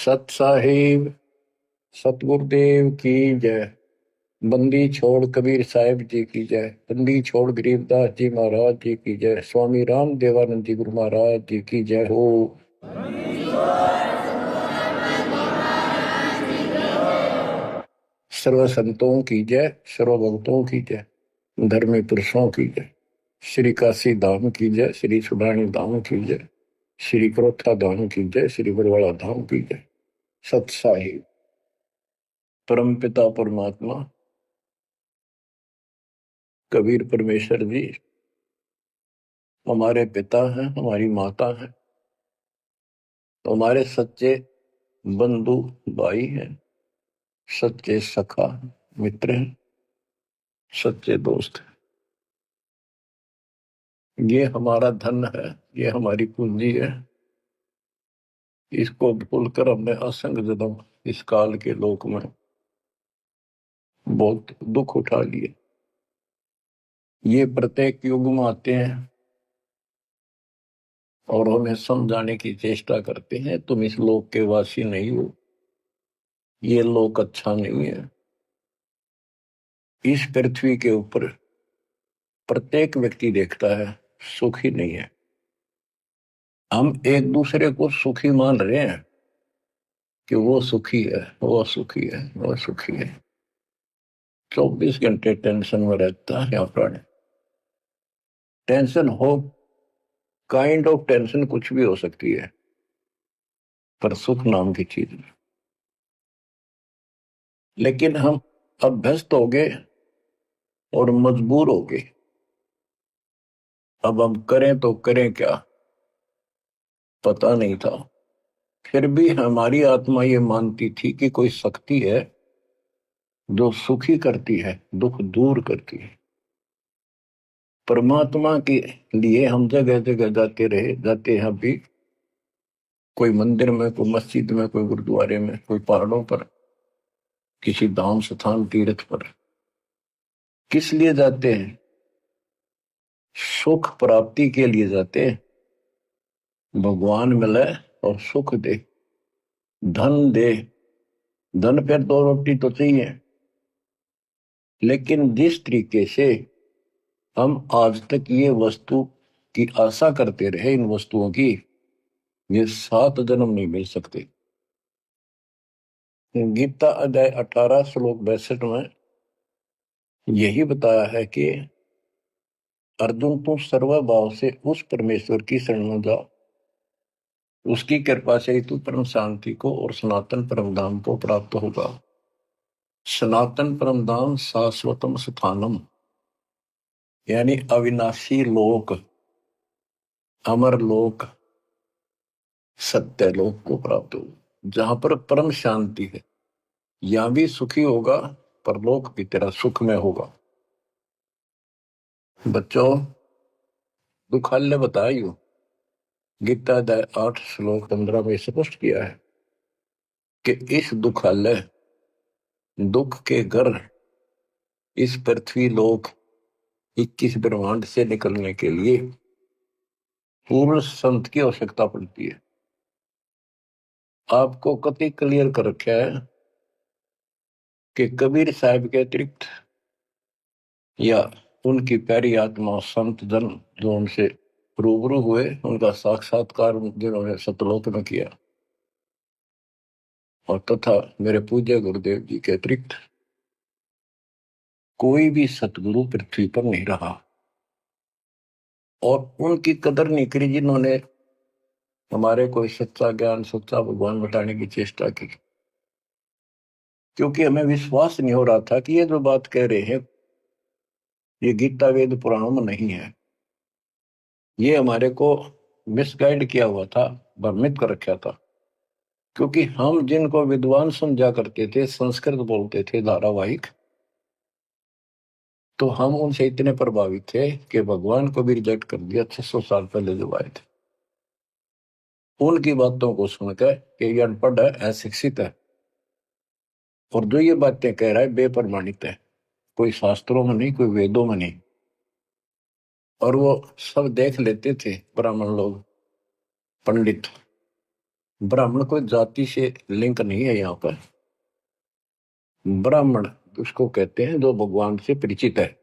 सत साहिब सतगुरुदेव की जय। बंदी छोड़ कबीर साहिब जी की जय। बंदी छोड़ गरीबदास जी महाराज जी की जय। स्वामी राम देवानंद जी गुरु महाराज जी की जय हो। सर्व संतों की जय, सर्व भक्तों की जय, धर्मी पुरुषों की जय। श्री काशी धाम की जय, श्री सुडानी धाम की जय, श्री क्रोथा धाम की जय, श्री बरवाड़ा धाम की जय। सत साहिब परम पिता परमात्मा कबीर परमेश्वर जी हमारे पिता हैं, हमारी माता हैं, तो हमारे सच्चे बंधु भाई हैं, सच्चे सखा मित्र हैं, सच्चे दोस्त हैं। ये हमारा धन है, ये हमारी पूंजी है। इसको भूलकर हमने असंग जन्म इस काल के लोक में बहुत दुख उठा लिए। ये प्रत्येक युग में आते हैं और हमें समझाने की चेष्टा करते हैं, तुम इस लोक के वासी नहीं हो, ये लोक अच्छा नहीं है। इस पृथ्वी के ऊपर प्रत्येक व्यक्ति देखता है सुखी नहीं है। हम एक दूसरे को सुखी मान रहे हैं कि वो सुखी है, वो सुखी है, वो सुखी है। 24 घंटे टेंशन में रहता है प्राणी। टेंशन हो, काइंड ऑफ टेंशन कुछ भी हो सकती है, पर सुख नाम की चीज नहीं। लेकिन हम अभ्यस्त हो गए और मजबूर हो गए। अब हम करें तो करें क्या, पता नहीं था। फिर भी हमारी आत्मा ये मानती थी कि कोई शक्ति है जो सुखी करती है, दुख दूर करती है। परमात्मा के लिए हम जगह जगह जाते रहे, जाते हैं भी। कोई मंदिर में, कोई मस्जिद में, कोई गुरुद्वारे में, कोई पहाड़ों पर, किसी धाम स्थान तीर्थ पर। किस लिए जाते हैं? सुख प्राप्ति के लिए जाते हैं। भगवान मिले और सुख दे, धन दे। धन पे दो रोटी तो चाहिए, लेकिन जिस तरीके से हम आज तक ये वस्तु की आशा करते रहे, इन वस्तुओं की, ये 7 जन्म नहीं मिल सकते। गीता अध्याय 18 श्लोक 62 में यही बताया है कि अर्जुन तू सर्वभाव से उस परमेश्वर की शरण में जा, उसकी कृपा से ही तू परम शांति को और सनातन परम धाम को प्राप्त होगा। सनातन परम धाम शाश्वतम स्थानम, यानी अविनाशी लोक, अमर लोक, सत्य लोक को प्राप्त होगा, जहां पर परम शांति है। यहां भी सुखी होगा, परलोक भी तेरा सुख में होगा। बच्चों, दुखालय बताइयो, गीता अध्याय 8 श्लोक 15 में स्पष्ट किया है कि इस दुखालय, दुख के घर, इस पृथ्वी लोक 21 ब्रह्मांड से निकलने के लिए पूर्ण संत की आवश्यकता पड़ती है। आपको कति क्लियर कर रखा है कि कबीर साहब के अतिरिक्त या उनकी प्यारी आत्मा संत जन जो उनसे रूबरू हुए, उनका साक्षात्कार जिन्होंने सतलोक में किया, और तथा मेरे पूज्य गुरुदेव जी के अतिरिक्त कोई भी सतगुरु पृथ्वी पर नहीं रहा। और उनकी कदर नहीं करी जिन्होंने हमारे कोई सच्चा ज्ञान, सच्चा भगवान बताने की चेष्टा की। क्योंकि हमें विश्वास नहीं हो रहा था कि ये जो बात कह रहे हैं ये गीता वेद पुराणों में नहीं है। ये हमारे को मिसगाइड किया हुआ था, भ्रमित कर रखा था। क्योंकि हम जिनको विद्वान समझा करते थे, संस्कृत बोलते थे धारावाहिक, तो हम उनसे इतने प्रभावित थे कि भगवान को भी रिजेक्ट कर दिया 600 साल पहले जो आए थे। उनकी बातों को सुनकर कि ये अनपढ़ है, अशिक्षित है, और जो ये बातें कह रहा है बेप्रमाणित है, कोई शास्त्रों में नहीं, कोई वेदों में नहीं। और वो सब देख लेते थे ब्राह्मण लोग, पंडित, ब्राह्मण कोई जाति से लिंक नहीं है यहाँ पर। ब्राह्मण उसको कहते हैं जो भगवान से परिचित है।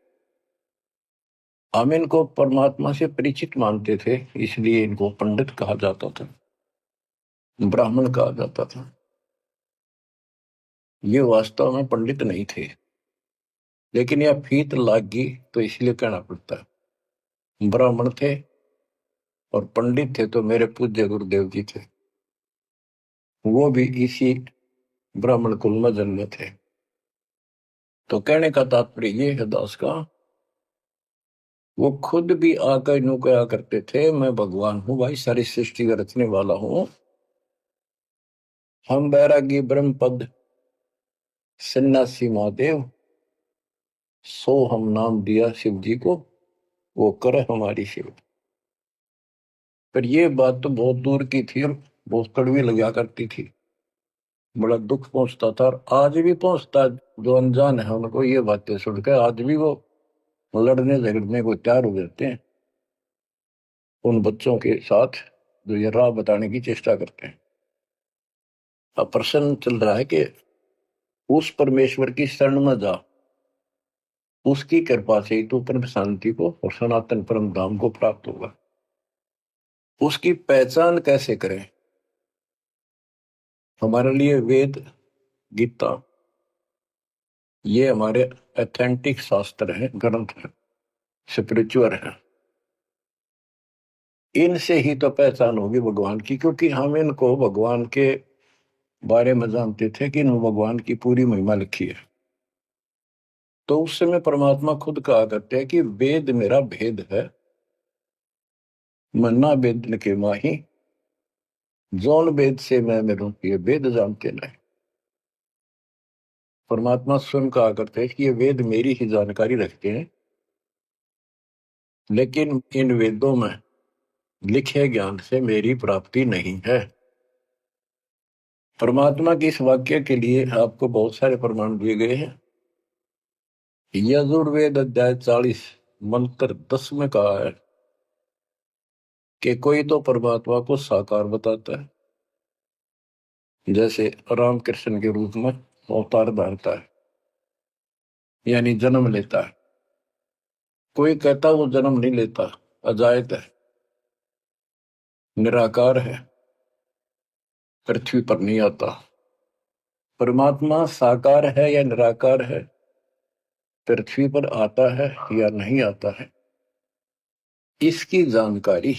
हम इनको परमात्मा से परिचित मानते थे, इसलिए इनको पंडित कहा जाता था, ब्राह्मण कहा जाता था। ये वास्तव में पंडित नहीं थे, लेकिन यह फीत लाग गई तो इसलिए कहना पड़ता है। ब्राह्मण थे और पंडित थे तो मेरे पूज्य गुरुदेव जी थे, वो भी इसी ब्राह्मण कुल में जन्मे थे। तो कहने का तात्पर्य ये है दास का, वो खुद भी आकर यूं कहा करते थे, मैं भगवान हूं भाई, सारी सृष्टि का रचने वाला हूं। हम बैरागी ब्रह्म पद सन्यासी महादेव, सो हम नाम दिया शिव जी को, वो करे हमारी सेवा। पर ये बात तो बहुत दूर की थी और बहुत कड़वी लगा करती थी, बड़ा दुख पहुंचता था और आज भी पहुंचता है। जो अनजान है उनको ये बातें सुनकर आज भी वो लड़ने झगड़ने को तैयार हो जाते हैं उन बच्चों के साथ जो ये राह बताने की चेष्टा करते हैं। अब प्रश्न चल रहा है कि उस परमेश्वर की शरण में जा, उसकी कृपा से ही तो परम शांति को और सनातन परम धाम को प्राप्त होगा। उसकी पहचान कैसे करें? हमारे लिए वेद, गीता, ये हमारे ऑथेंटिक शास्त्र हैं, ग्रंथ हैं, स्पिरिचुअल हैं। इनसे ही तो पहचान होगी भगवान की, क्योंकि हम इनको भगवान के बारे में जानते थे कि इन भगवान की पूरी महिमा लिखी है। तो उस समय परमात्मा खुद कहा करते हैं कि वेद मेरा भेद है, मन्ना वेद के माही, जौन वेद से मैं मेरू ये वेद जानते नहीं। परमात्मा स्वयं कहा करते हैं कि ये वेद मेरी ही जानकारी रखते हैं, लेकिन इन वेदों में लिखे ज्ञान से मेरी प्राप्ति नहीं है। परमात्मा के इस वाक्य के लिए आपको बहुत सारे प्रमाण दिए गए हैं। यजुर्वेद अध्याय 40 मंत्र 10 में कहा है कि कोई तो परमात्मा को साकार बताता है, जैसे रामकृष्ण के रूप में अवतार धारता है, यानी जन्म लेता है। कोई कहता वो जन्म नहीं लेता, अजायत है, निराकार है, पृथ्वी पर नहीं आता। परमात्मा साकार है या निराकार है, पृथ्वी पर आता है या नहीं आता है, इसकी जानकारी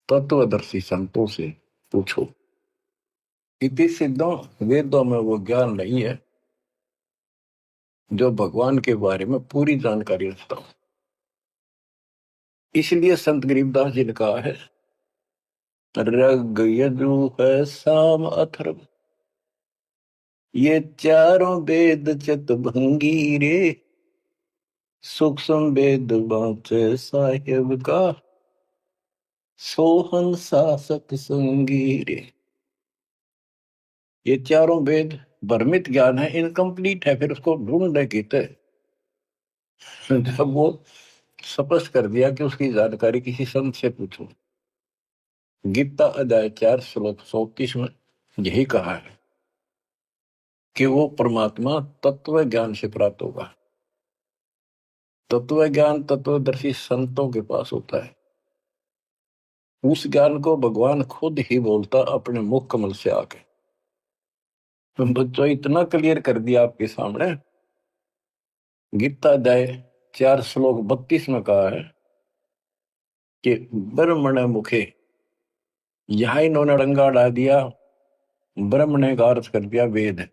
तत्वदर्शी संतों से पूछो। इति सिद्धों, वेदों में वो ज्ञान नहीं है जो भगवान के बारे में पूरी जानकारी रखता हूं। इसलिए संत गरीबदास जी ने कहा है, ऋग यजु है साम अथर्व, ये चारों वेद चितभंगी रे, सूक्ष्म वेद बाँचे साहेब का, सोहन सा सत्संगी रे। ये चारों वेद भ्रमित ज्ञान है, इनकम्प्लीट है, फिर उसको ढूंढने की थे। जब वो स्पष्ट कर दिया कि उसकी जानकारी किसी संत से पूछो। गीता अध्याय 4 श्लोक 34 में यही कहा है कि वो परमात्मा तत्व ज्ञान से प्राप्त होगा। तत्व ज्ञान तत्वदर्शी संतों के पास होता है। उस ज्ञान को भगवान खुद ही बोलता अपने मुख कमल से आके। तो बच्चों इतना क्लियर कर दिया आपके सामने। गीता अध्याय 4 श्लोक 32 में कहा है कि ब्रह्मण मुखे, यहां इन्होंने रंगा डाल दिया, ब्रह्म ने का अर्थ कर दिया वेद।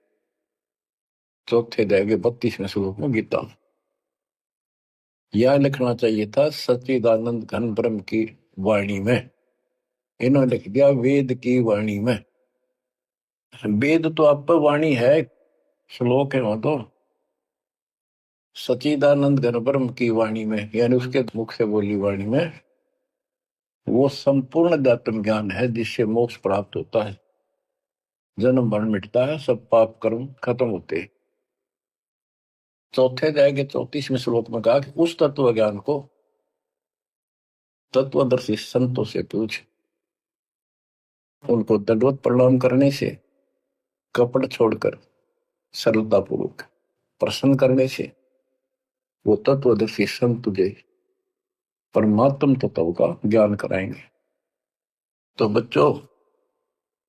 चौथे अध्याय के 32वें श्लोक में गीता में यह लिखना चाहिए था सच्चिदानंद घन ब्रह्म की वाणी में, इन्होंने लिख दिया वेद की वाणी में। वेद तो आप पर वाणी है, श्लोक है वहां तो। सच्चिदानंद घन ब्रह्म की वाणी में, यानी उसके मुख से बोली वाणी में, वो संपूर्ण अध्यात्म ज्ञान है जिससे मोक्ष प्राप्त होता है, जन्म मरण मिटता है, सब पाप कर्म खत्म होते हैं। चौथे अध्याय के 34वें श्लोक में कहा कि उस तत्व ज्ञान को तत्वदर्शी संतों से पूछ। उनको दंडवत प्रणाम करने से, कपट छोड़कर सरलतापूर्वक प्रसन्न करने से वो तत्वदर्शी संत तुझे परमात्म तत्व का ज्ञान कराएंगे। तो बच्चों,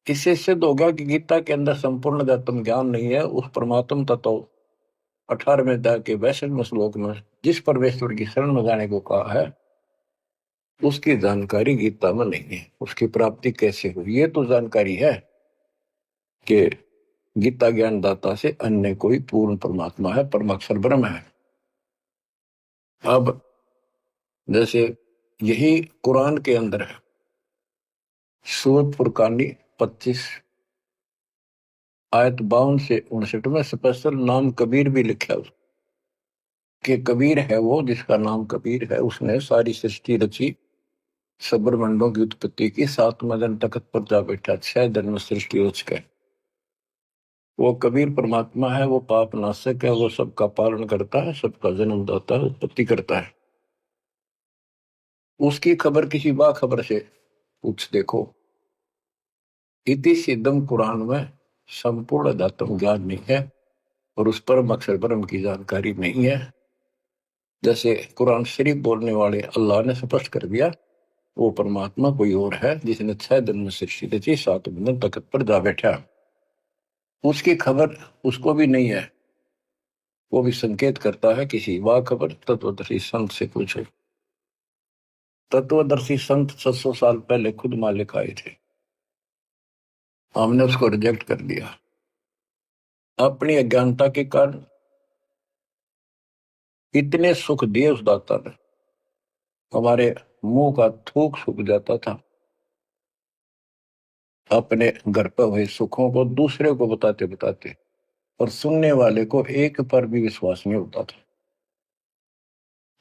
इससे सिद्ध होगा कि गीता के अंदर संपूर्ण आत्म ज्ञान नहीं है। उस परमात्म तत्व 18वें अध्याय के 62वें श्लोक में जिस परमेश्वर की शरण में जाने को कहा है, उसकी जानकारी गीता में नहीं है। उसकी प्राप्ति कैसे हुई, ये तो जानकारी है कि गीता ज्ञान दाता से अन्य कोई पूर्ण परमात्मा है, परमाक्षर ब्रह्म है। अब जैसे यही कुरान के अंदर है, सूरत फुरकानी 25 आयत 52 से 59 में स्पेशल नाम कबीर भी लिखा है कि कबीर है वो जिसका नाम कबीर है, उसने सारी सृष्टि रची, सब्रमंडों की उत्पत्ति की, 7वें दिन तख्त पर जा बैठा, 6 दिन में सृष्टि रच गए। वो कबीर परमात्मा है, वो पाप नाशक है, वो सबका पालन करता है, सबका जन्म दाता है, उत्पत्ति करता है। उसकी खबर किसी बाखबर से पूछ देखो। इति सिद्धम कुरान में संपूर्ण अध्यात्म ज्ञान नहीं है और उस परम अक्षर ब्रह्म की जानकारी नहीं है। जैसे कुरान शरीफ बोलने वाले अल्लाह ने स्पष्ट कर दिया, वो परमात्मा कोई और है जिसने 6 दिन में सृष्टि रची, 7वें दिन तख्त पर जा बैठा। उसकी खबर उसको भी नहीं है। वो भी संकेत करता है किसी बाखबर तत्वदर्शी संत से पूछो। तत्वदर्शी संत 700 साल पहले खुद मालिक आए थे, हमने उसको रिजेक्ट कर दिया अपनी अज्ञानता के कारण। इतने सुख दिए उस दाता ने, हमारे मुंह का थूक सूख जाता था। अपने घर पर हुए सुखों को दूसरे को बताते बताते, और सुनने वाले को एक पर भी विश्वास नहीं होता था,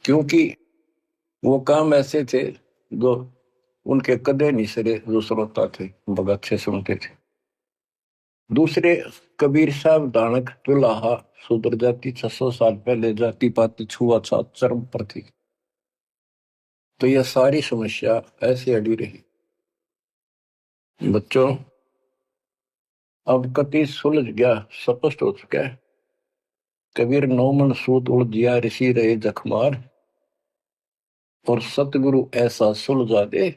क्योंकि वो काम ऐसे थे जो उनके कदे नहीं सरे, जो श्रोता थे बहुत अच्छे सुनते थे। दूसरे कबीर साहब दानक तुलाहा शूद्र जाति 600 साल पहले जाति पाति छुआछूत चरम पर थी। तो यह सारी समस्या ऐसे अड़ी रही। बच्चों, अब कति सुलझ गया, स्पष्ट हो चुका है। कबीर 9 मन सूत उलझिया ऋषि रहे जखमार, और सतगुरु ऐसा सुलझा दे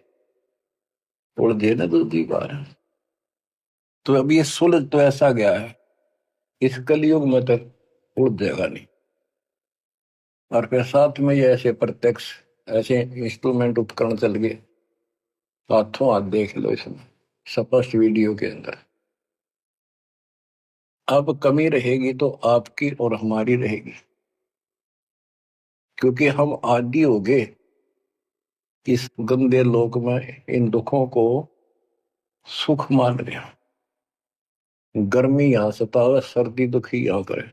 उलझे न दूसरी बार। तो अब ये सुलझ तो ऐसा गया है, इस कलयुग में तक उलझ जाएगा नहीं। और फिर साथ में ये ऐसे प्रत्यक्ष ऐसे इंस्ट्रूमेंट उपकरण चल गए, हाथों हाथ देख लो इसमें स्पष्ट वीडियो के अंदर। अब कमी रहेगी तो आपकी और हमारी रहेगी, क्योंकि हम आदी हो गए इस गंदे लोक में इन दुखों को सुख मान रहे हैं। गर्मी यहां सतावे, सर्दी दुखी यहां करे,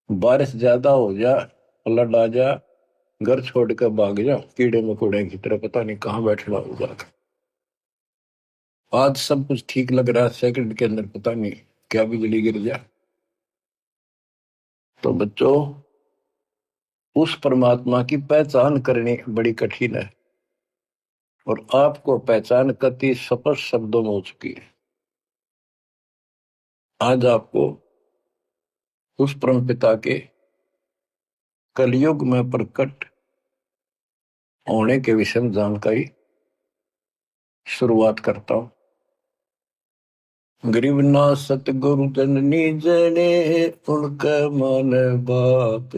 बारिश ज्यादा हो जा, फ्लड आ जा, घर छोड़ कर भाग जा, कीड़े मकोड़े की तरह पता नहीं कहां बैठना होगा। आज सब कुछ ठीक लग रहा है, सेकंड के अंदर पता नहीं क्या बिजली गिर जाए। तो बच्चों, उस परमात्मा की पहचान करनी बड़ी कठिन है, और आपको पहचान कति स्पष्ट शब्दों में हो चुकी है। आज आपको उस परम पिता के कलयुग में प्रकट होने के विषय में जानकारी शुरुआत करता हूं। गरीब ना सतगुरु जननी जने, उनका मान बाप,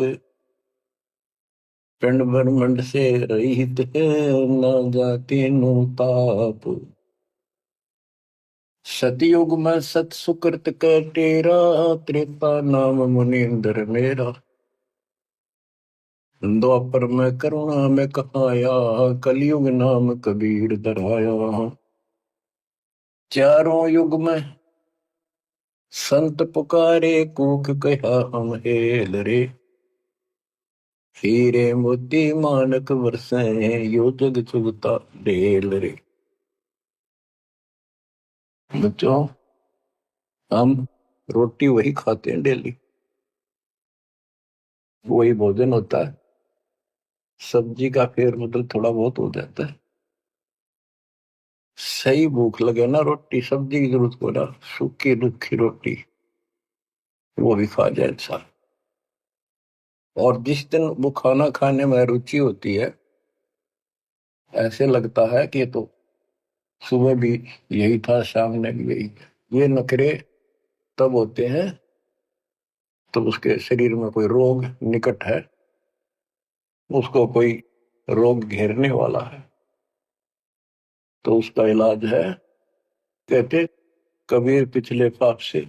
पिंड ब्रह्मंड से रहित है, ना जाति नु ताप। सतयुग में सत सुकृत का तेरा, त्रेता नाम मुनिंदर मेरा। द्वापर में करुणा में कहाया, कलयुग नाम कबीर धराया। चारों युग में संत पुकारे, कूक कहा हम हेल रे। हीरे मोती मानक बरसे, यो जग चुगता ढेल रे। बच्चों, हम रोटी वही खाते हैं डेली, वही भोजन होता है, सब्जी का फेर बदल थोड़ा बहुत हो जाता है। सही भूख लगे ना, रोटी सब्जी की जरूरत को ना, सूखी रुखी रोटी वो भी खा जाए इंसान। और जिस दिन वो खाना खाने में रुचि होती है, ऐसे लगता है कि ये तो सुबह भी यही था, शाम ने भी यही। ये नखरे तब होते हैं तब उसके शरीर में कोई रोग निकट है, उसको कोई रोग घेरने वाला है, तो उसका इलाज है। कहते कबीर पिछले पाप से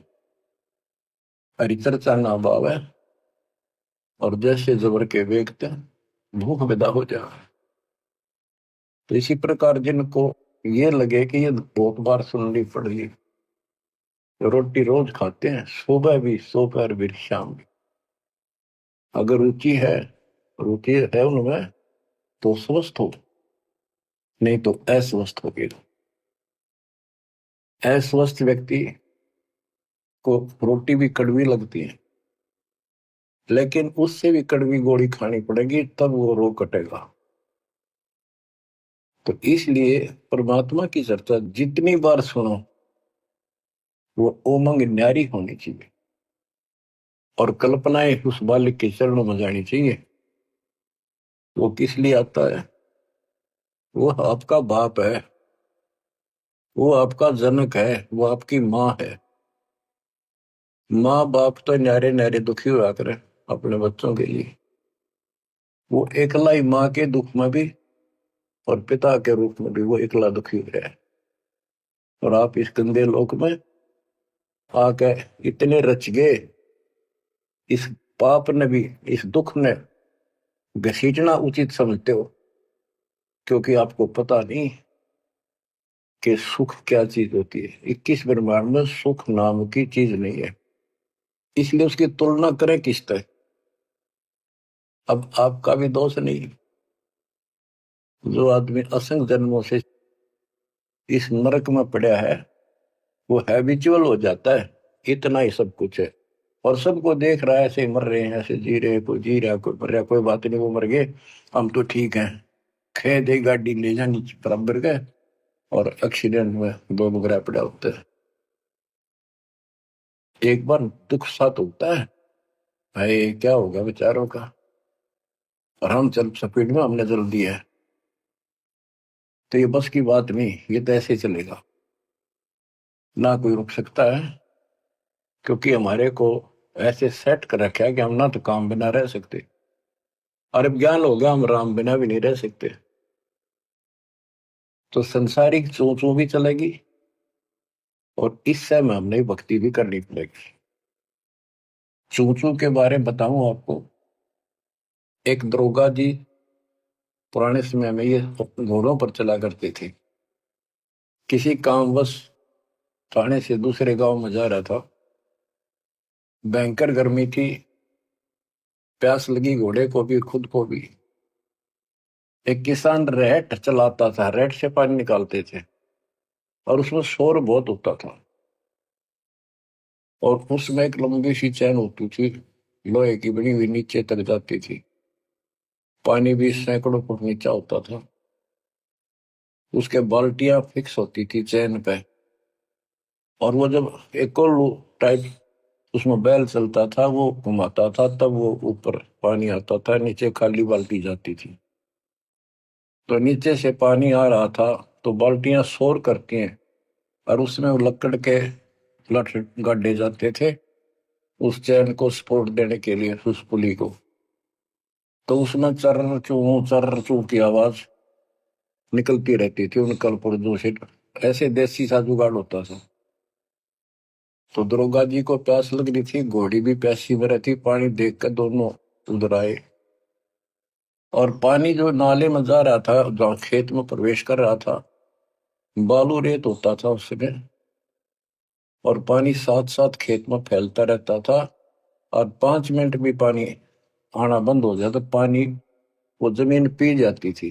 हरि चर्चा ना बावे, और जैसे जबर के वेगते भूख विदा हो जा। तो इसी प्रकार जिनको ये लगे कि ये बहुत बार सुननी पड़ रही, रोटी रोज खाते हैं, सुबह भी दोपहर भी शाम भी, अगर रुचि है उनमें, तो स्वस्थ हो, नहीं तो अस्वस्थ हो गए। अस्वस्थ व्यक्ति को रोटी भी कड़वी लगती है, लेकिन उससे भी कड़वी गोली खानी पड़ेगी, तब वो रोग कटेगा। तो इसलिए परमात्मा की चर्चा जितनी बार सुनो, वो उमंग न्यारी होनी चाहिए, और कल्पनाएं उस बालिक के चरणों में जानी चाहिए। वो किस लिए आता है? वो आपका बाप है, वो आपका जनक है, वो आपकी माँ है। माँ बाप तो न्यारे न्यारे दुखी हुआ करे अपने बच्चों के लिए, वो एकला ही माँ के दुख में भी और पिता के रूप में भी वो एकला दुखी हो रहा है। और आप इस गंदे लोक में आके इतने रच गए, इस पाप ने भी, इस दुख ने घसीटना उचित समझते हो, क्योंकि आपको पता नहीं कि सुख क्या चीज होती है। 21 ब्रह्मांड में सुख नाम की चीज नहीं है, इसलिए उसकी तुलना करें किससे? अब आपका भी दोष नहीं। जो आदमी असंख्य जन्मों से इस नरक में पड़ा है, वो हैबिचुअल हो जाता है, इतना ही सब कुछ है। और सबको देख रहा है, ऐसे मर रहे हैं, ऐसे जी रहे हैं, कोई जी रहा है, कोई मर रहा है, कोई बात नहीं, वो मर गए, हम तो ठीक हैं। खे दे गाड़ी ले जानी बराबर गए, और एक्सीडेंट में दो बगरा पड़ा होता है। एक बार दुख साथ होता है, भाई क्या होगा बेचारों का, और हम चल स्पीड में हमने जल दिया है, तो ये बस की बात नहीं, ये तो ऐसे चलेगा, ना कोई रुक सकता है। क्योंकि हमारे को ऐसे सेट कर रखा है कि हम ना तो काम बिना रह सकते, और अब ज्ञान हो गया हम राम बिना भी नहीं रह सकते। तो संसारिक सोचों भी चलेगी, और इस समय हमने भक्ति भी करनी पड़ेगी। चूचू के बारे में बताऊं आपको, एक दरोगा जी पुराने समय में ये घोड़ों पर चला करते थे। किसी कामवश थाने से दूसरे गांव में जा रहा था, भयंकर गर्मी थी, प्यास लगी घोड़े को भी खुद को भी। एक किसान रेहट चलाता था, रेहट से पानी निकालते थे, और उसमें शोर बहुत होता था, और उसमें एक लंबी सी चैन होती थी, लोहे की बनी हुई, नीचे तक जाती थी, पानी भी सैकड़ों फुट नीचा होता था। उसके बाल्टियां फिक्स होती थी चैन पे, और वो जब एक और टाइप उसमें बैल चलता था, वो घुमाता था, तब वो ऊपर पानी आता था, नीचे खाली बाल्टी जाती थी। तो नीचे से पानी आ रहा था, तो बाल्टियां शोर करती हैं, और उसमें वो लकड़ के लठ गाड़े जाते थे उस चैन को सपोर्ट देने के लिए, उस पुली को। तो उसमें चर्र चू की आवाज निकलती रहती थी उन कलपुर्जों से। ऐसे देसी सा जुगाड़ होता था। तो दरोगा जी को प्यास लग रही थी, घोड़ी भी प्यासी में रहती, पानी देख कर दोनों उधर आए, और पानी जो नाले में जा रहा था, जहाँ खेत में प्रवेश कर रहा था, बालू रेत होता था उसमें, और पानी साथ साथ खेत में फैलता रहता था, और 5 मिनट भी पानी आना बंद हो जाए तो पानी वो जमीन पी जाती थी।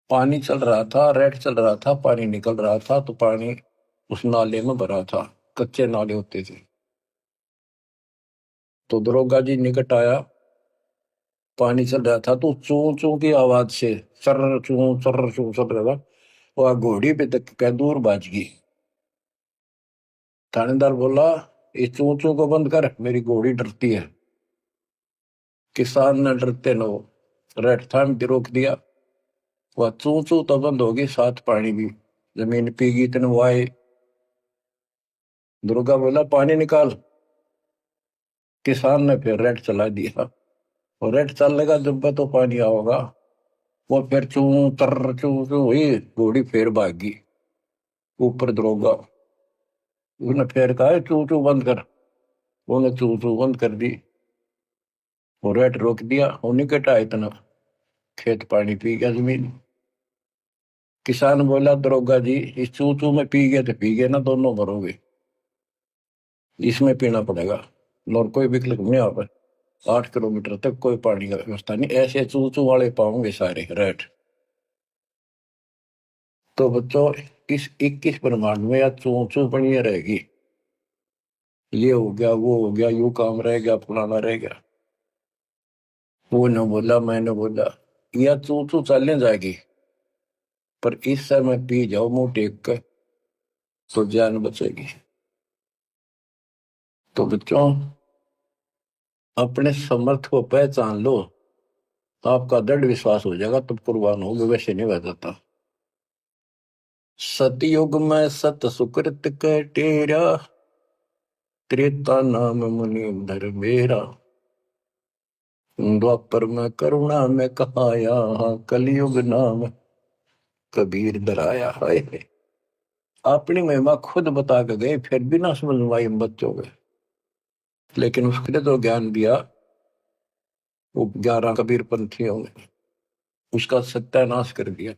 पानी चल रहा था, रेट चल रहा था, पानी निकल रहा था, तो पानी उस नाले में भरा था, कच्चे नाले होते थे। तो दरोगा जी निकट आया, पानी चल रहा था, तो चू चू की आवाज से चर्र चू चल रहा था, वह घोड़ी पे तक क्या दूर बाज गई। थानेदार बोला, इस चू चू को बंद कर, मेरी घोड़ी डरती है। किसान ने डरते नो रेट थाम के रोक दिया। वह चू चू तो बंद होगी, साथ पानी भी। जमीन पीगी इतने वो आए। दुर्गा बोला, पानी निकाल। किसान ने फिर रेट चला दिया, और रेट चलने का जब तो पानी आओगा। वो फिर चू चू चू हुई, घोड़ी फिर भागी। ऊपर दरोगा उसने फिर कहा, चू चू बंद कर। उन्हें चू चू बंद कर दी, और रेट रोक दिया। उन्हीं के टाइम इतना खेत पानी पी गया जमीन। किसान बोला, दरोगा जी, इस चू चू में पी गए तो पी गए ना, दोनों मरोगे। इसमें पीना पड़ेगा, और कोई विकल्प नहीं। आप 8 किलोमीटर तक कोई पानी का व्यवस्था नहीं, ऐसे चू चू वाले पाओगे सारे रेट। तो बच्चों, इस 21 ब्रह्मांड में या चू चू बनी रहेगी। ये हो गया, वो हो गया, यू काम रह गया, फलाना रह गया। वो न बोला, मैंने बोला, या चू चू चलने जाएगी, पर इस समय पी जाओ मुंह टेक कर, तो जान बचेगी। तो बच्चों, अपने समर्थ को पहचान लो, आपका दृढ़ विश्वास हो जाएगा, तब कुर्बान हो, वैसे नहीं बह जाता। सतयुग में सत सुकृत के टेरा, त्रेता नाम मुनि धर मेरा। द्वापर में करुणा में कहाया, कलयुग नाम कबीर धराया। है अपनी महिमा खुद बता के गए, फिर भी ना समझ में आई बच्चों के। लेकिन उसने तो ज्ञान दिया, वो 11 कबीर पंथियों ने उसका सत्यानाश कर दिया।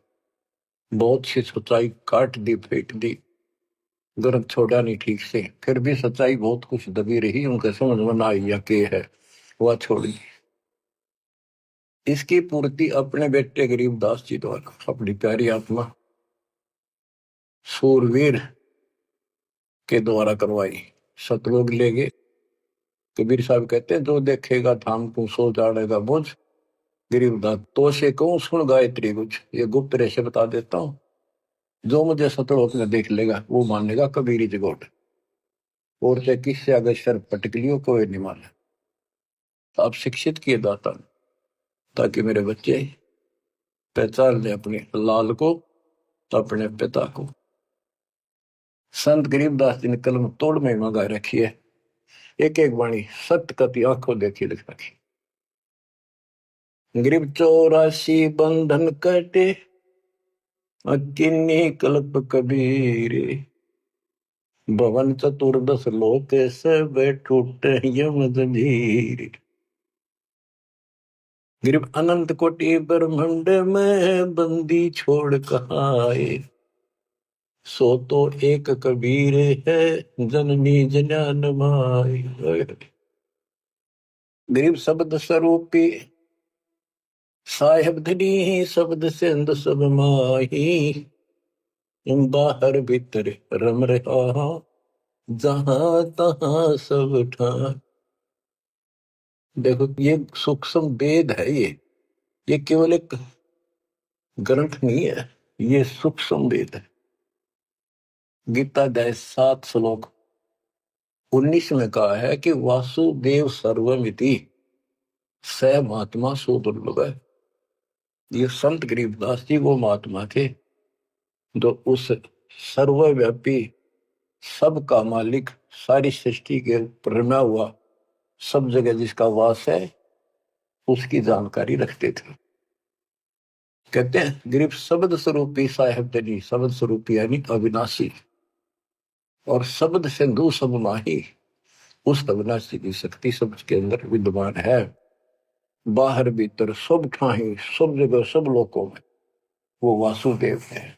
बहुत सी सच्चाई काट दी, फेंक दी, ग्रंथ छोड़ा नहीं ठीक से। फिर भी सच्चाई बहुत कुछ दबी रही, उनके समझ में ना आई या के है, वह छोड़ी। इसकी पूर्ति अपने बेटे गरीबदास जी द्वारा, अपनी प्यारी आत्मा सूरवीर के द्वारा करवाई। सतलोक ले गए। कबीर साहब कहते हैं, जो देखेगा धाम को सो जानेगा बुझ। गरीबदास, तो से कहूं सुन गायत्री कुछ, ये गुप्त रहस्य बता देता हूं। जो मुझे सतलोक में देख लेगा, वो मानेगा कबीरी जगोट। और से किससे अगर शर पटक लियो, कोई नहीं माने। आप शिक्षित किए दाता, ताकि मेरे बच्चे पहचान ले अपने लाल को, अपने पिता को। संत गरीबदास जी ने कलम तोड़ में मंगा रखी है। एक एक वाणी सत्य कति आंखों देखी लिख रखी। गरीब 84 बंधन कटे, किन्नी कल्प कबीर। भवन चतुर्दश लोक सब टूटे यम जंजीर। गरीब अनंत कोटि ब्रह्मांड में बंदी छोड़ कहाए। सो तो एक कबीर है, जननी जनान माई। गरीब शब्द स्वरूपी साहेब धनी, शब्द सिंध सब माही। बाहर भीतर रम रहा, जहां तहां सब ठा। देखो, ये सूक्ष्म वेद है। ये केवल एक ग्रंथ नहीं है, ये सूक्ष्म वेद है। गीता अध्याय 7 श्लोक 19 में कहा है कि वासुदेव सर्वमिति स महात्मा सुदुर्लभ है। ये संत गरीबदास जी वो महात्मा थे, जो उस सर्वव्यापी, सबका मालिक, सारी सृष्टि के ऊपर रमा हुआ, सब जगह जिसका वास है, उसकी जानकारी रखते थे। कहते हैं, गरीब शब्द स्वरूपी साहेब तनी, शब्द स्वरूपी यानी अविनाशी, और शब्द सिंधु सब माही। उस अविनाशी की शक्ति सबके अंदर विद्यमान है। बाहर भीतर सब ठाही, सब जगह, सब लोकों में वो वासुदेव है।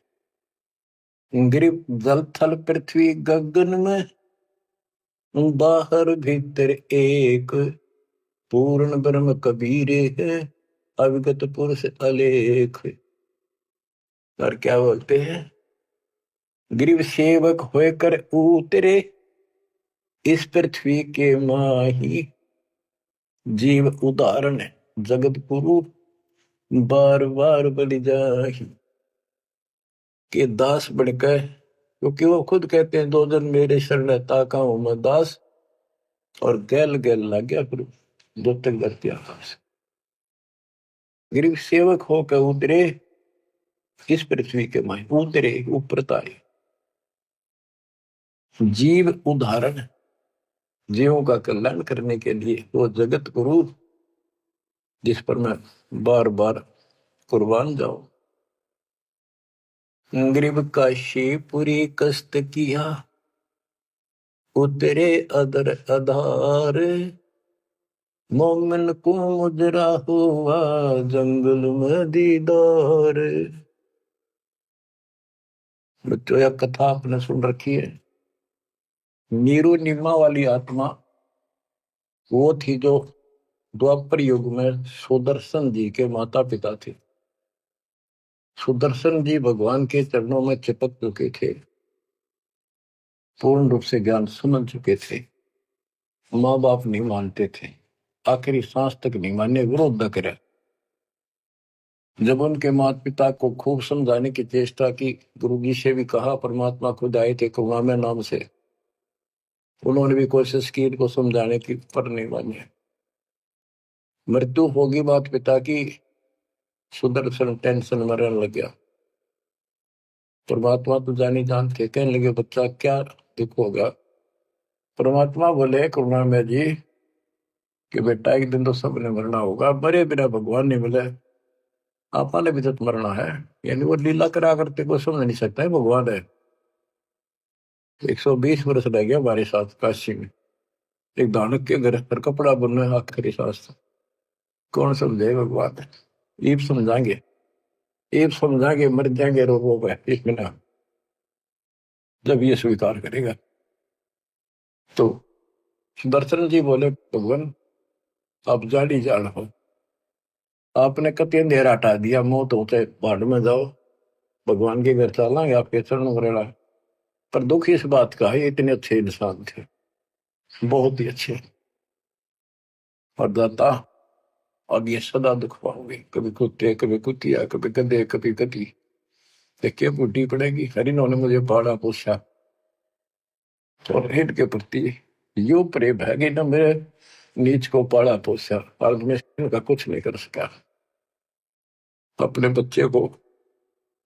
गरीब जल थल पृथ्वी गगन में, बाहर भीतर एक। पूर्ण ब्रह्म कबीर है, अविगत पुरुष अलेख। और क्या बोलते हैं, गरीब सेवक होकर उतरे इस पृथ्वी के माही। जीव उदाहरण जगत गुरु, बार बार बलि जाहि। कि दास बनकर, क्योंकि वो खुद कहते हैं 2 दिन मेरे शरण ताका हूं मैं दास, और गैल गैल लग गया फिर जब तक धरती आकाश। गरीब सेवक होकर उतरे इस पृथ्वी के माए, उतरे ऊपर तारे। जीव उदाहरण, जीवों का कल्याण करने के लिए वो जगत गुरु जिस पर मैं बार बार कुर्बान जाऊं। गरीब काशीपुरी कष्ट किया, उतरे अदर आधार, मोमिन को मुजरा हुआ जंगल में दीदार। बच्चों यह कथा आपने सुन रखी है। नीरू नीमा वाली आत्मा वो थी जो द्वापर युग में सुदर्शन जी के माता पिता थे। सुदर्शन जी भगवान के चरणों में चिपक चुके थे, पूर्ण रूप से ज्ञान समझ चुके थे। माँ बाप नहीं मानते थे, आखिरी सांस तक नहीं माने, विरोध न करे। जब उनके माता पिता को खूब समझाने की चेष्टा की, गुरु जी से भी कहा, परमात्मा खुद आए थे करुणामय नाम से, उन्होंने भी कोशिश की इनको समझाने की, पर नहीं माने। मृत्यु होगी माता पिता की, सुदर्शन टेंशन में रहने लग गया। परमात्मा तो जानी जानते, कहने लगे बच्चा क्या दुख होगा। परमात्मा बोले करुणामय जी कि बेटा एक दिन तो सबने मरना होगा, मरे बिना भगवान नहीं मिले, आपने भी तो मरना है। यानी वो लीला करा करते कोई समझ नहीं सकता है भगवान है। 120 वर्ष रह गया हमारे साथ काशी में, एक दानक के घर पर कपड़ा बुनना है आखिरी सांस तक। कौन समझे भगवान है। ईब समझाएंगे, ईब समझाएंगे, मर जाएंगे रोगों पे इसमें ना, जब ये स्वीकार करेगा। तो सुदर्शन जी बोले भगवान आप जानी जान हो, आपने कति अंधेरा हटा दिया, मौत होते पहाड़ में जाओ, भगवान के घर चलेंगे, आपके चरणों में रहना। पर दुख इस बात का है, इतने अच्छे इंसान थे, बहुत ही अच्छे, और दाता अब ये सदा दुख पाओगे, कभी कुत्ते, कभी कुतिया, कभी गधे, कभी गधी। देखिए बूढ़ी पड़ेगी। हरि ने मुझे पाला पोसा, और हिट के प्रति यो प्रेम है कि ना मेरे नीच को पाला पोसा, और मैं इनका कुछ नहीं कर सका। अपने बच्चे को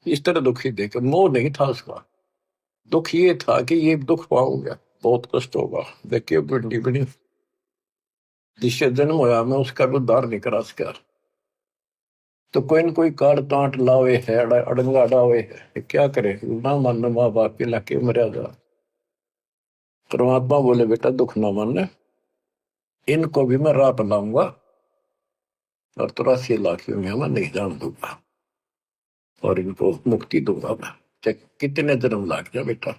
इस तरह दुखी देकर, मोह नहीं था उसका, दुख ये था कि ये दुख पाऊंगा, बहुत कष्ट होगा। देखिए बूढ़ी बड़ी जिससे जन्म होया, मैं उसका भी उद्धार नहीं करा सका। तो कोई न कोई काट तांट लावे है, अड़ंगा डावे है, क्या करे, ना मन माँ बाप के लाके मर्यादा। परमात्मा बोले बेटा दुख ना मानने, इनको भी मैं राह बनाऊंगा, और 83 लाख में मैं नहीं जान दूंगा, और इनको मुक्ति दूंगा मैं, चाहे कितने जन्म लाग जाए बेटा।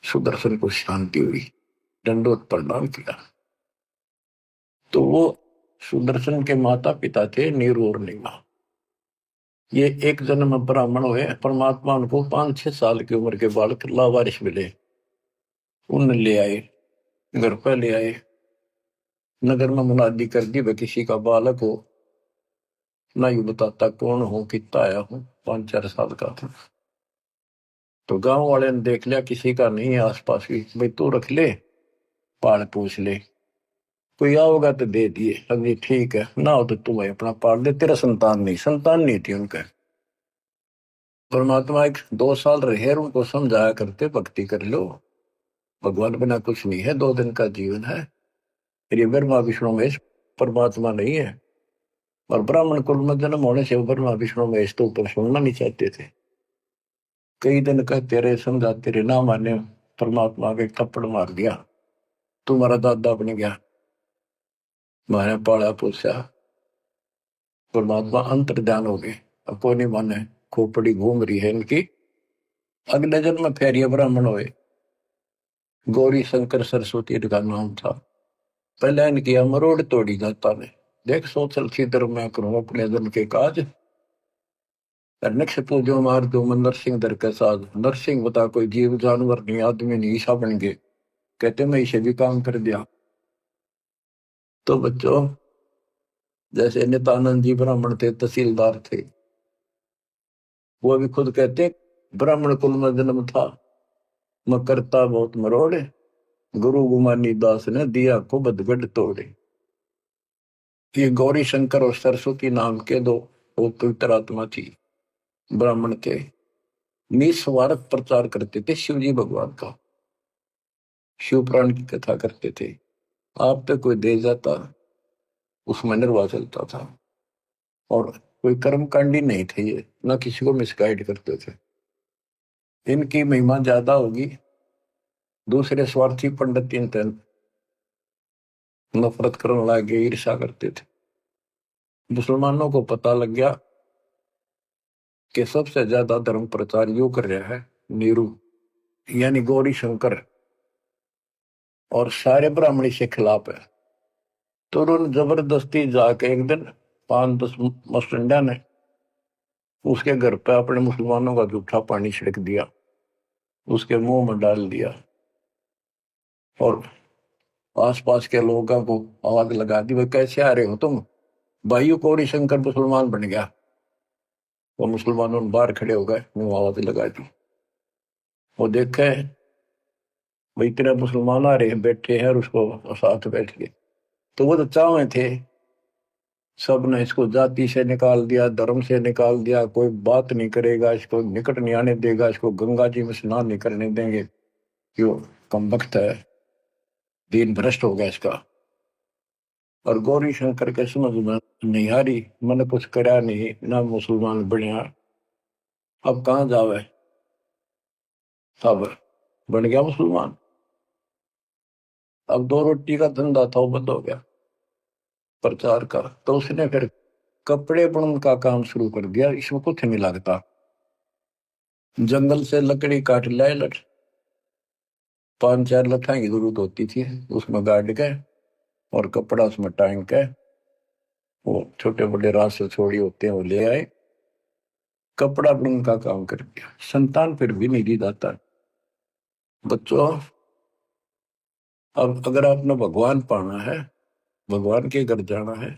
सुदर्शन को शांति हुई, दंडोत प्रणाम किया। तो वो सुदर्शन के माता पिता थे नीरू और नीमा। ये एक जन्म ब्राह्मण हुए, परमात्मा उनको 5-6 साल की उम्र के बालक लावारिश मिले, उन ले आए, घर पर ले आए, नगर में मुनादी कर दी, वह किसी का बालक हो, ना यू बताता कौन हो, कितना आया हूं, 5-4 साल का था। तो गांव वाले ने देख लिया किसी का नहीं है आसपास की, भाई तू रख ले, पाल पूछ ले, कोई आओगा तो दे दिए, अभी ठीक है, ना हो तो तू अपना पाल दे, तेरा संतान नहीं, संतान नहीं थी उनका। परमात्मा एक 2 साल रहे, उनको समझाया करते भक्ति कर लो, भगवान बिना कुछ नहीं है, 2 दिन का जीवन है। फिर ये ब्रह्मा विष्णु महेश परमात्मा नहीं है, और ब्राह्मण कुल में जन्म होने से ब्रह्मा विष्णु महेश तो ऊपर सुनना नहीं चाहते थे। कई दिन कहते रहे, समझाते रहे, ना माने, परमात्मा के थप्पड़ मार दिया, तुम्हारा दादा बन गया, मैंने पाला पोसा। परमात्मा अंतर ध्यान हो गए, अब कोई नहीं माने, खोपड़ी घूम रही है इनकी। अगले जन्म में फिर ये ब्राह्मण हुए, गौरी शंकर सरस्वती इनका नाम था। पहले इनकी मरोड़ तोड़ी जाता ने, देख सोचल सीधर मैं करूं अपने जन्म के काज, नक्ष पूजो मार दो मैं नरसिंह दर के साथ। नरसिंह बता कोई जीव जानवर नहीं, आदमी नहीं, ईसा बन गए, कहते मैं इसे भी काम कर दिया। तो बच्चों जैसे नित्यानंद जी ब्राह्मण थे, तहसीलदार थे, वो भी खुद कहते ब्राह्मण कुल में जन्म था, मैं करता बहुत मरोड़े, गुरु गुमानी दास ने दिया को बदगढ़ तोड़े। ये गौरी शंकर और सरस्वती नाम के दो पवित्र आत्मा थी, ब्राह्मण थे, निस्वार्थ प्रचार करते थे शिव जी भगवान का, शिव पुराण की कथा करते थे। आप पे कोई दे जाता, उसमें निर्वाह चलता था, और कोई कर्मकांडी नहीं थे ये, ना किसी को मिसगाइड करते थे। इनकी महिमा ज्यादा होगी, दूसरे स्वार्थी पंडित इनसे नफरत करने लगे, ईर्ष्या करते थे। मुसलमानों को पता लग गया कि सबसे ज्यादा धर्म प्रचार यू कर रहा है नीरू, यानी गौरी शंकर, और सारे ब्राह्मणी से खिलाफ है। तो उन्होंने जबरदस्ती जाके एक दिन 5-10 मस्टंडा ने उसके घर पे अपने मुसलमानों का जूठा पानी छिड़क दिया, उसके मुंह में डाल दिया, और आसपास के लोगों को आवाज लगा दी, भाई कैसे आ रहे हो तुम, भाइयों गौरी शंकर मुसलमान बन गया। वो मुसलमानों ने बाहर खड़े हो गए, मुंह आवाज लगा दी। वो देखे भाई इतने मुसलमान आ रहे हैं, बैठे हैं, और उसको साथ बैठ गए। तो वो तो चाहे थे, सब ने इसको जाति से निकाल दिया, धर्म से निकाल दिया, कोई बात नहीं करेगा, इसको निकट नहीं आने देगा, इसको गंगा जी में स्नान नहीं करने देंगे, क्यों कम वक्त है, दीन भ्रष्ट हो गया इसका। और गौरी शंकर के समझ में नहीं आ रही, मैंने कुछ करा नहीं ना, मुसलमान बनया, अब कहाँ जावे, सब बन गया मुसलमान। अब 2 रोटी का धंधा था वो बंद हो गया प्रचार का। तो उसने फिर कपड़े बुनने का काम शुरू कर दिया, इसमें कुछ नहीं लगता, जंगल से लकड़ी काट लाए, 5-4 लठाई की जरूरत होती थी, उसमें गाड़ के और कपड़ा उसमें टांग के, वो छोटे बड़े रास्ते छोड़ी होते हैं वो ले आए, कपड़ा बुनने का काम कर दिया। संतान फिर भी नहीं दी जाता। बच्चों, अब अगर आपने भगवान पाना है, भगवान के घर जाना है,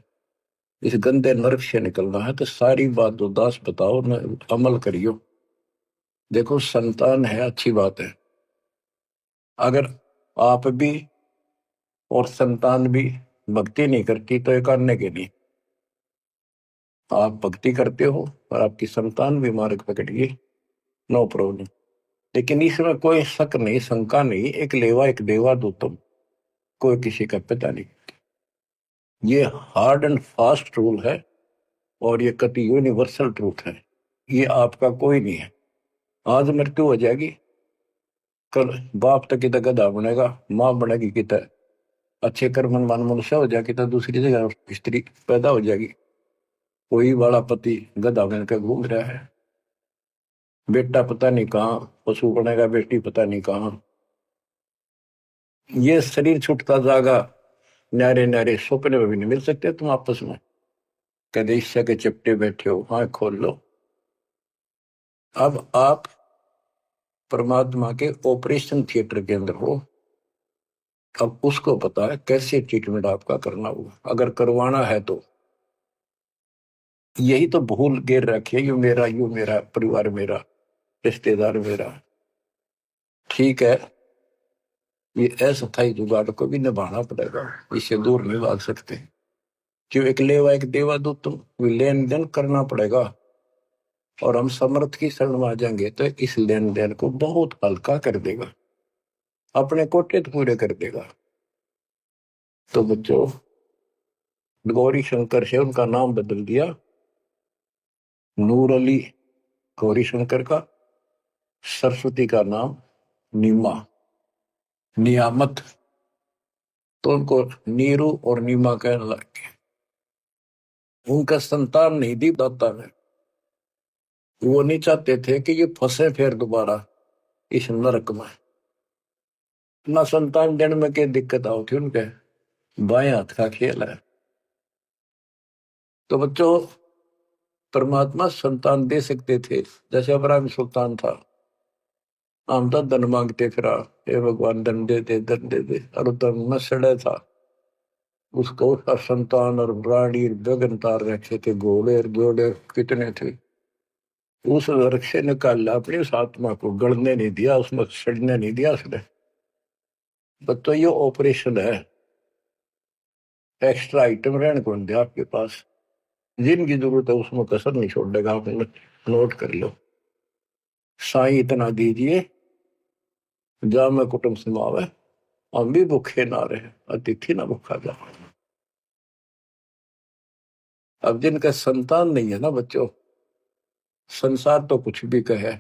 इस गंदे नरक से निकलना है, तो सारी बात उदास बताओ न, अमल करियो। देखो संतान है अच्छी बात है, अगर आप भी और संतान भी भक्ति नहीं करती तो एक अन्य के लिए, आप भक्ति करते हो और आपकी संतान भी मार्ग पकड़ गई, नो प्रॉब्लम। लेकिन इसमें कोई शक नहीं, शंका नहीं, एक लेवा एक देवा दो तुम, कोई किसी का पिता नहीं। ये हार्ड एंड फास्ट रूल है, और ये कति यूनिवर्सल ट्रूथ है, ये आपका कोई नहीं है। आज मृत्यु हो जाएगी, कल बाप तक कितना गधा बनेगा, माँ बनेगी कितना अच्छे कर्म मन मनुष्य हो जाएगी, तो दूसरी जगह स्त्री पैदा हो जाएगी, कोई वाला पति गधा बन कर घूम रहा है, बेटा पता नहीं कहाँ पशु बनेगा, बेटी पता नहीं कहाँ। ये शरीर छूटता जागा, न्यारे न्यारे सपने में भी नहीं मिल सकते तुम आपस में, कदे ईर्ष्या के चिपटे बैठे हो, हाँ खोल लो। अब आप परमात्मा के ऑपरेशन थिएटर के अंदर हो, अब उसको पता है कैसे ट्रीटमेंट आपका करना होगा, अगर करवाना है तो। यही तो भूल गिर रखी है, यू मेरा परिवार मेरा, रिश्तेदार मेरा। ठीक है, ये अस्थायी जुगाड़ को भी निभाना पड़ेगा, इससे दूर नहीं भाग सकते। क्यों, एक लेवा एक देवा दो तुम, लेन देन करना पड़ेगा, और हम समर्थ की शरण में आ जाएंगे तो इस लेन देन को बहुत हल्का कर देगा, अपने कोटे तो पूरे कर देगा। तो बच्चों, गौरी शंकर से उनका नाम बदल दिया, नूर अली गौरी शंकर का, सरस्वती का नाम नीमा, नियामत, तो उनको नीरू और नीमा कहने लगे। उनका संतान नहीं दी दाता ने, वो नहीं चाहते थे कि ये फंसे फिर दोबारा इस नरक में। ना संतान देने में क्या दिक्कत आओ थी उनके, बाएं हाथ का खेल है। तो बच्चों, परमात्मा संतान दे सकते थे, जैसे अब्राहम सुल्तान था, हम तो धन मांगते फिरा, हे भगवान धन दे दे धन दे दे, और धन में सड़े था, उसको उसका संतान और रानी गगन तार रखे थे, घोड़े और घोड़े कितने थे। उस नरक से निकाला, अपनी उस आत्मा को गड़ने नहीं दिया, उसमें सड़ने नहीं दिया उसने। बस तो ये ऑपरेशन है, एक्स्ट्रा आइटम रहने कौन दिया आपके पास, जिनकी जरूरत है उसमें कसर नहीं छोड़ेगा। आप नोट कर लो, साईं इतना दीजिए जा में कुटुंब समावे, हम भी भूखे ना रहे, अतिथि ना भूखा जा। अब जिनका संतान नहीं है ना बच्चों, संसार तो कुछ भी कहे,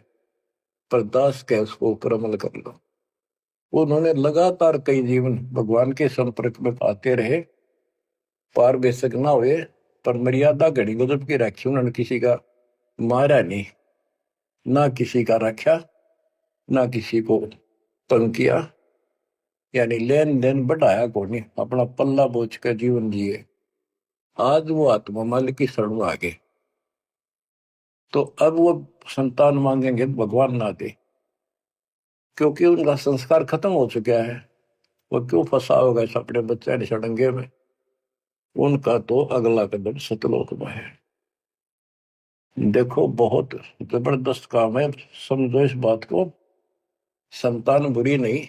पर दास कहे उसको ऊपर अमल कर लो। उन्होंने लगातार कई जीवन भगवान के संपर्क में आते रहे, पार बेशक ना हुए, पर मर्यादा घड़ी गजब की रखी उन्होंने, किसी का मारा नहीं, ना किसी का रखा, ना किसी को तंग किया, यानी लेन देन बढ़ाया को नहीं, अपना पल्ला बोझ कर जीवन जिए। आज वो आत्मा मालिक की शरण में आ गए, तो अब वो संतान मांगेंगे भगवान ना दे, क्योंकि उनका संस्कार खत्म हो चुका है। वो क्यों फंसा होगा इस अपने बच्चे ने सड़ंगे में, उनका तो अगला कदम सतलोक में है। देखो बहुत जबरदस्त काम है, समझो इस बात को, संतान बुरी नहीं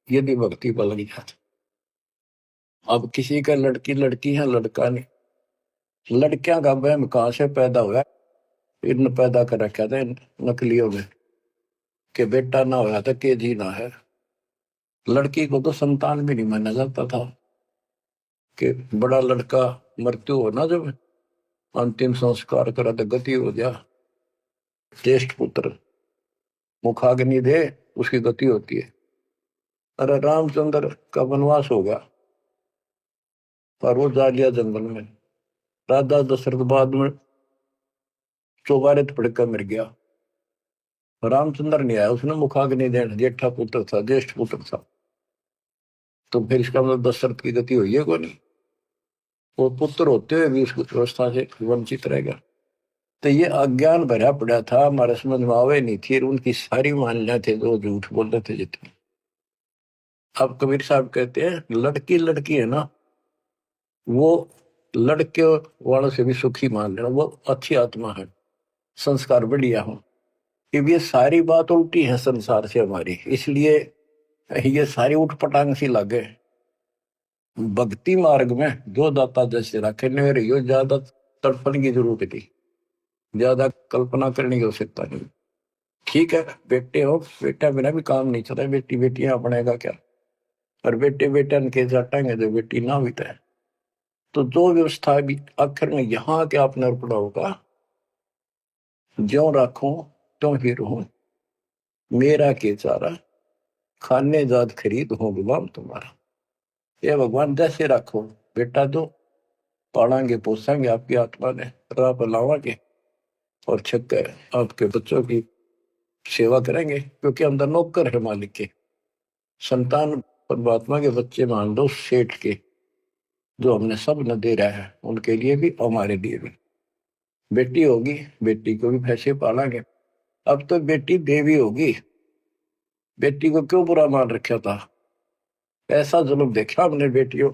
यदि भक्ति पर लग जाती। अब किसी का लड़की लड़की है, लड़का नहीं, लड़कियां का वहम कहां से पैदा हुआ, इन पैदा कर रखा था इन नकलियों में, कि बेटा ना होया था के जी ना है। लड़की को तो संतान भी नहीं माना जाता था, कि बड़ा लड़का मृत्यु हो ना, जब अंतिम संस्कार करा तो गति हो जा, ज्येष्ठ पुत्र मुखाग्नि दे, उसकी गति होती है। अरे रामचंद्र का वनवास होगा, पर वो जा लिया जंगल में, राजा दशरथ बाद में चौबारे पड़कर मर गया, रामचंद्र नहीं आया, उसने मुखाग्नि देना, जेठा पुत्र था, ज्येष्ठ पुत्र था, तो फिर इसका मतलब दशरथ की गति हुई है को नहीं, वो पुत्र होते हुए भी उस व्यवस्था से वंचित रह गया। तो ये अज्ञान भरा पड़ा था, हमारे समझ में आवे नहीं थी, उनकी सारी मान्यता थे जो झूठ बोलते थे जितने। अब कबीर साहब कहते हैं लड़की लड़की है ना, वो लड़के वालों से भी सुखी मान लेना, वो अच्छी आत्मा है, संस्कार बढ़िया हो। अब ये सारी बात उल्टी है संसार से हमारी, इसलिए ये सारी उठपटांग सी लगे। भक्ति मार्ग में जो दाता जैसे रखे नहीं रही हो, ज्यादा तड़पने की जरूरत थी, ज्यादा कल्पना करने की आवश्यकता नहीं। ठीक है बेटे हो, बेटा बिना भी काम नहीं चलता, बेटी बेटियां अपनेगा क्या, और बेटे बेटा के जाटेंगे जो बेटी ना बीता है। तो जो व्यवस्था भी आखिर में यहाँ के आपने अर्पणा होगा, ज्यो रखो त्यों ही रहूं, मेरा के चारा खाने जात खरीद हो गुलाम तुम्हारा। ये भगवान जैसे रखो, बेटा दो, पालेंगे पोसेंगे आपकी आत्मा ने, राह पर लावांगे, और छक्के आपके बच्चों की सेवा करेंगे, क्योंकि अंदर नौकर है मालिक के। संतान परमात्मा के बच्चे मान दो सेठ के, जो हमने सब न दे रहा है, उनके लिए भी हमारे लिए भी। बेटी होगी, बेटी को भी पैसे पालेंगे। अब तो बेटी देवी होगी, बेटी को क्यों बुरा मान रखा था, ऐसा जुल्म देखा हमने, बेटियों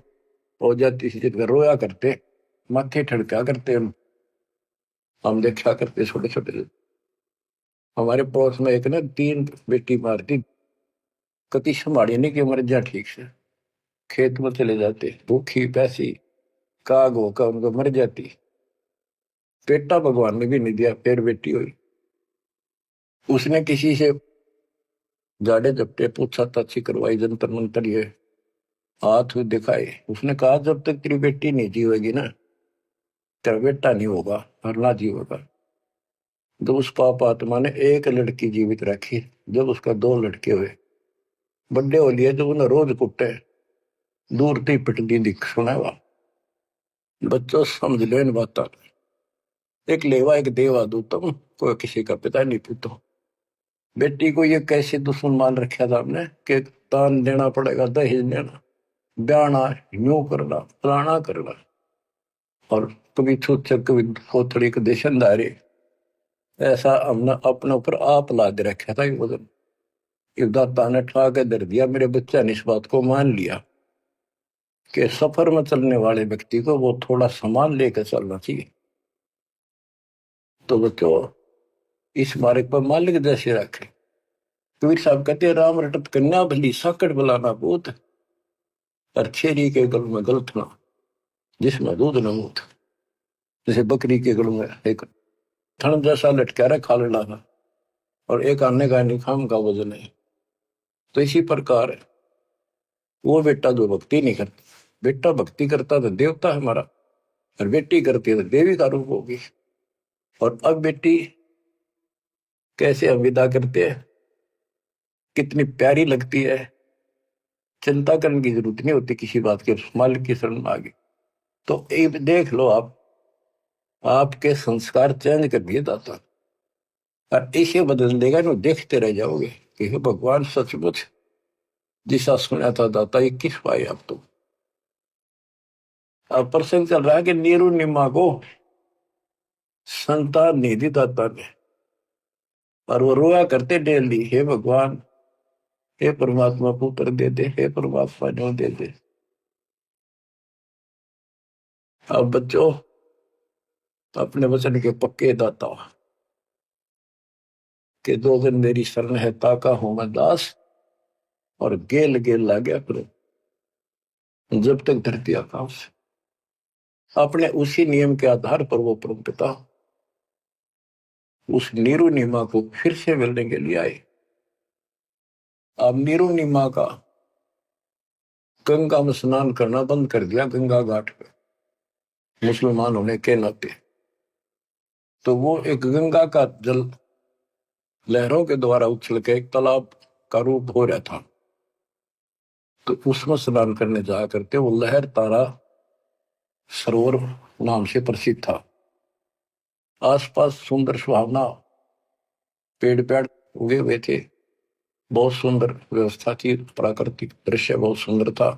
हो जाती थी जिनका रोया करते, माथे ठड़का करते, हम देखा करते छोटे छोटे। हमारे पड़ोस में एक ने 3 बेटी मार दी, कति संभाली नहीं कि मर जा, ठीक से खेत में चले जाते, भूखी पैसी काग होकर उनको मर जाती। बेटा भगवान ने भी नहीं दिया, फिर बेटी हुई। उसने किसी से जाड़े जपटे पूछा ताछी करवाई, जंतर मंतर ये हाथ दिखाए, उसने कहा जब तक तेरी बेटी नहीं जीवेगी ना, तेरा बेटा नहीं होगा और ना जीवेगा। तो उस पाप आत्मा ने एक लड़की जीवित रखी, जब उसका 2 लड़के हुए, बड्डे हो लिए, जब उन्हें रोज कुटे, दूर थी पिटती दिख सुनावा। बच्चों समझ लो इन बात, एक लेवा एक देवा दूतम, कोई किसी का पिता नहीं पूतो। बेटी को ये कैसे दुश्मन मान रखा था हमने, कि दान देना पड़ेगा, दहेज देना, ब्याना, यूं करना, फलाना करना, और कभी छूत कभी खोतड़ी के देशनदारी, ऐसा हमने अपने ऊपर आप लाद रखा था। वजन दाता ने ठा के दर दिया, मेरे बच्चा ने इस बात को मान लिया कि सफर में चलने वाले व्यक्ति को वो थोड़ा सामान लेकर चलना चाहिए। तो बच्चों इस मार्ग पर मालिक जैसे रखे। कबीर साहब कहते हैं, राम रटत कन्या भली साकट बुलाना पूत, और छेरी के गल में गलतना जिसमें दूध न मूत। जैसे बकरी के गल में एक थन जैसा लटका रहा खाल डाला और एक आने का निखाम का वजन है, तो इसी प्रकार वो बेटा जो भक्ति नहीं करता, बेटा भक्ति करता तो देवता है हमारा, और बेटी करती है तो देवी का रूप होगी। और अब बेटी कैसे हम विदा करते हैं, कितनी प्यारी लगती है, चिंता करने की जरूरत नहीं होती किसी बात के, मालिक की शरण में आ गई तो एक देख लो आप, आपके संस्कार चेंज कर दिए दाता, और इसे बदल देगा ना, देखते रह जाओगे कि हे भगवान सचमुच जिसा सुना था दाता ये किस पाए आप। तो अब प्रसंग चल रहा है कि नीरू निम्मा को संतान नहीं दी दाता ने, और वो रोया करते डेली, हे भगवान, हे परमात्मा पुत्र दे दे, हे परमात्मा जो दे दे। अब बच्चों अपने वचन के पक्के दाता के, दो दिन मेरी शरण है ताका हूं मैं दास, और गेल गेल ला गया प्रभु जब तक धरती आकाश। अपने उसी नियम के आधार पर वो परम पिता उस नीरू नीमा को फिर से मिलने के लिए आए। अब नीरू नीमा का गंगा में स्नान करना बंद कर दिया, गंगा घाट पे मुसलमान होने के नाते। तो वो एक गंगा का जल लहरों के द्वारा उछल के एक तालाब का रूप हो रहा था, तो उसमें स्नान करने जाया करते। वो लहर तारा सरोवर नाम से प्रसिद्ध था। आसपास सुंदर सुहावना पेड़ पेड़ उगे हुए थे, बहुत सुंदर व्यवस्था थी, प्राकृतिक दृश्य बहुत सुंदर था।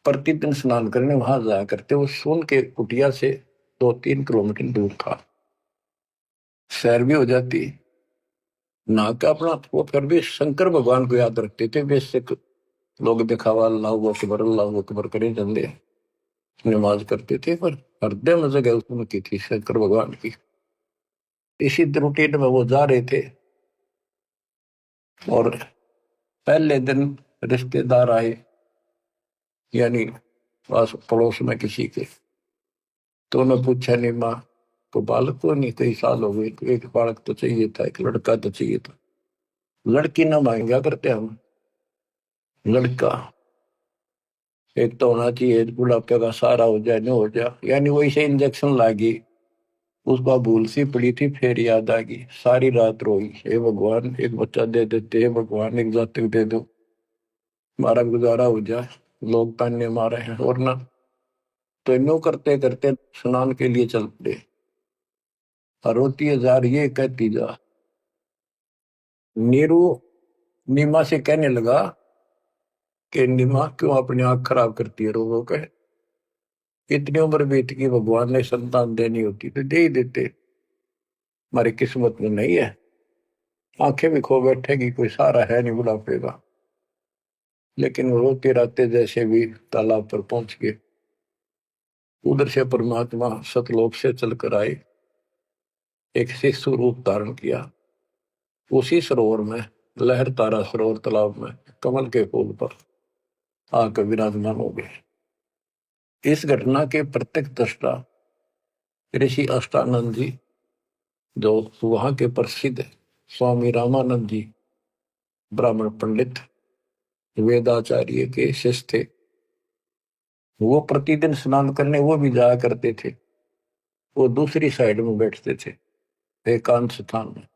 प्रतिदिन स्नान करने वहां जाया करते। वो सोन के कुटिया से 2-3 किलोमीटर दूर था, सैर भी हो जाती, नहा का अपना। वो फिर भी शंकर भगवान को याद रखते थे। बेशक लोग दिखावा अल्लाह अकबर करे जंदे नमाज करते थे, पर हृदय में जगह उनकी थी शंकर भगवान की। इसी रूटीन में वो जा रहे थे, और पहले दिन रिश्तेदार आए, यानी पास पड़ोस में किसी के। तो उन्होंने पूछा, नहीं माँ को बालक को नहीं, कई साल हो गए, एक बालक तो चाहिए था, एक लड़का तो चाहिए था। लड़की ना मांगा करते हम, लड़का एक तो होना चाहिए, बुढ़ापे का सहारा हो जाए, न हो जाए। यानी वही से इंजेक्शन लागी, उसका भूल सी पड़ी थी, फिर याद आ गई, सारी रात रोई, हे भगवान एक बच्चा दे देते, हे भगवान एक जातक दे दो, हमारा गुजारा हो जाए, लोग ताने मारे हैं। और ना तो इनो करते करते स्नान के लिए चल पड़े। रोती है जा रही है, कहती जा। नीरू नीमा से कहने लगा कि नीमा क्यों अपनी आंख खराब करती है रो रो के, इतनी उम्र बीत गई, भगवान ने संतान देनी होती तो दे ही देते, हमारी किस्मत में नहीं है, आंखें भी खो बैठेगी, कोई सहारा है नहीं बुढ़ापे का। लेकिन वो रोते रहते जैसे भी तालाब पर पहुंच गए। उधर से परमात्मा सतलोक से चलकर आए, एक शिशु रूप धारण किया, उसी सरोवर में, लहर तारा सरोवर तालाब में कमल के फूल पर आकर विराजमान हो गए। इस घटना के प्रत्यक्ष दृष्टा ऋषि अष्टानंद जी, जो वहां के प्रसिद्ध स्वामी रामानंद जी ब्राह्मण पंडित वेदाचार्य के शिष्य थे, वो प्रतिदिन स्नान करने वो भी जाया करते थे। वो दूसरी साइड में बैठते थे, एकांत स्थान में,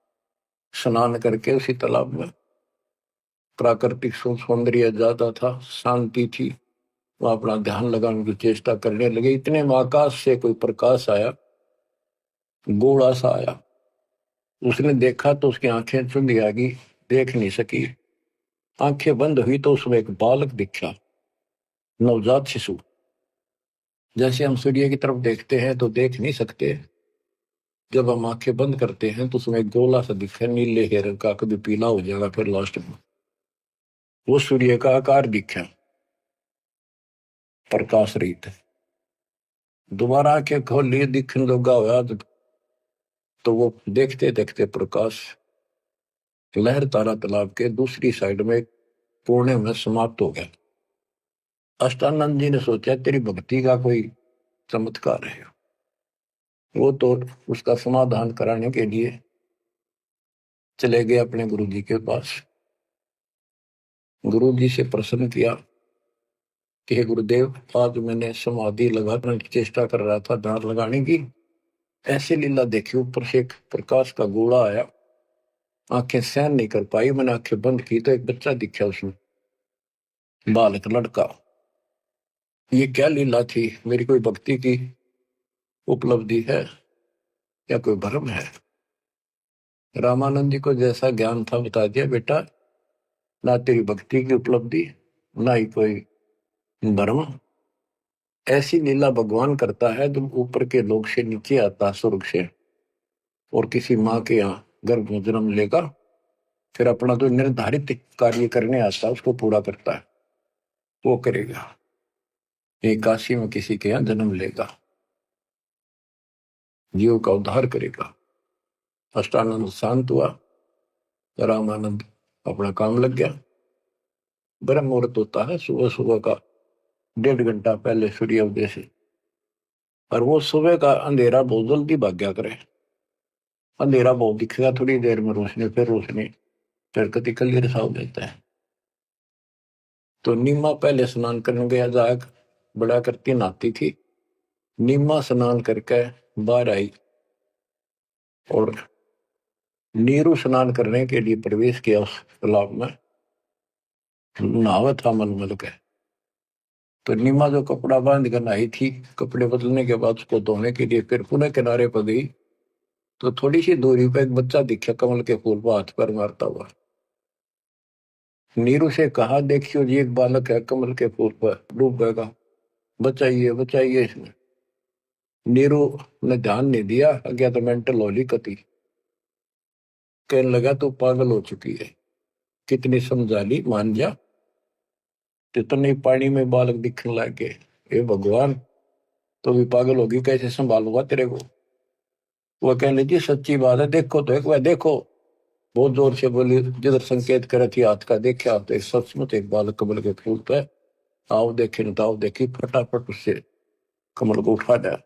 स्नान करके उसी तालाब में। प्राकृतिक सौंदर्य ज्यादा था, शांति थी, वो अपना ध्यान लगाने की चेष्टा करने लगे। इतने में आकाश से कोई प्रकाश आया, गोला सा आया। उसने देखा तो उसकी आंखें चुंधी आ गई, देख नहीं सकी। आंखें बंद हुई तो उसमें एक बालक दिखा, नवजात शिशु। जैसे हम सूर्य की तरफ देखते हैं तो देख नहीं सकते, जब हम आंखें बंद करते हैं तो उसमें एक गोला सा दिखा, नीले रंग का, कभी पीला हो जाएगा फिर लास्ट में। वो सूर्य का आकार दिखा, प्रकाश रहित। दोबारा आंखें खोल लिए, दिखने लगा हुआ तो वो देखते देखते प्रकाश लहर तारा तालाब के दूसरी साइड में कोने में समाप्त हो गया। अष्टानंद जी ने सोचा तेरी भक्ति का कोई चमत्कार है। वो तो उसका समाधान कराने के लिए चले गए अपने गुरु जी के पास। गुरु जी से प्रश्न किया कि हे गुरुदेव, आज मैंने समाधि लगाने की चेष्टा कर रहा था, ध्यान लगाने की, ऐसे लीला देखी, ऊपर से एक प्रकाश का गोला आया, आंखें सहन नहीं कर पाई, मैंने आंखें बंद की तो एक बच्चा दिखा उसमें, बालक लड़का। ये क्या लीला थी? मेरी कोई भक्ति की उपलब्धि है या कोई भ्रम है? रामानंद जी को जैसा ज्ञान था बता दिया, बेटा ना तेरी भक्ति की उपलब्धि, ना ही कोई भ्रम। ऐसी लीला भगवान करता है जब ऊपर के लोक से नीचे आता, स्वर्ग से, और किसी माँ के यहाँ गर्भ में जन्म लेगा, फिर अपना जो निर्धारित कार्य करने आता है उसको पूरा करता है, वो करेगा। एक काशी में किसी के यहाँ जन्म लेगा, जीव का उद्धार करेगा। अष्टानंद शांत हुआ, रामानंद अपना काम लग गया। ब्रह्म मुहूर्त होता है सुबह सुबह का, 1.5 घंटा पहले सूर्योदय से, और वो सुबह का अंधेरा बहुत जल्दी भाग गया करे। अंधेरा बहुत दिखेगा, थोड़ी देर में रोशनी, फिर रोशनी, फिर कति क्लियर सा हो जाता है। तो नीमा पहले स्नान करने गया, जाग बड़ा करती नहाती थी, नीमा स्नान करके बाहर आई और नीरू स्नान करने के लिए प्रवेश किया उस तालाब में, नहावा था मलमल के। तो नीमा जो कपड़ा बांध कर नहाई थी, कपड़े बदलने के बाद उसको धोने के लिए फिर पुनः किनारे पर गई, तो थोड़ी सी दूरी पर एक बच्चा दिखा कमल के फूल पर हाथ पर मारता हुआ। नीरू से कहा, देखियो जी एक बालक है कमल के फूल पर डूब गएगा, बचाइए बचाइए इसमें। नीरू ने ध्यान नहीं दिया, अज्ञात तो मेंटल होली कती, कहने लगा तू पागल हो चुकी है, कितनी समझा ली, मान जा। इतने पानी में बालक दिखने लग गए, हे भगवान, तो भी पागल होगी, कैसे संभालूंगा तेरे को? वह कहने जी सच्ची बात है, देखो तो एक बार देखो, बहुत जोर से बोली, जिधर संकेत करे थी हाथ का, देखा तो सचमुच एक बालक कमल के फूल पे, आओ देखे न ताओ देखी, फटाफट उससे कमल को उठा लिया,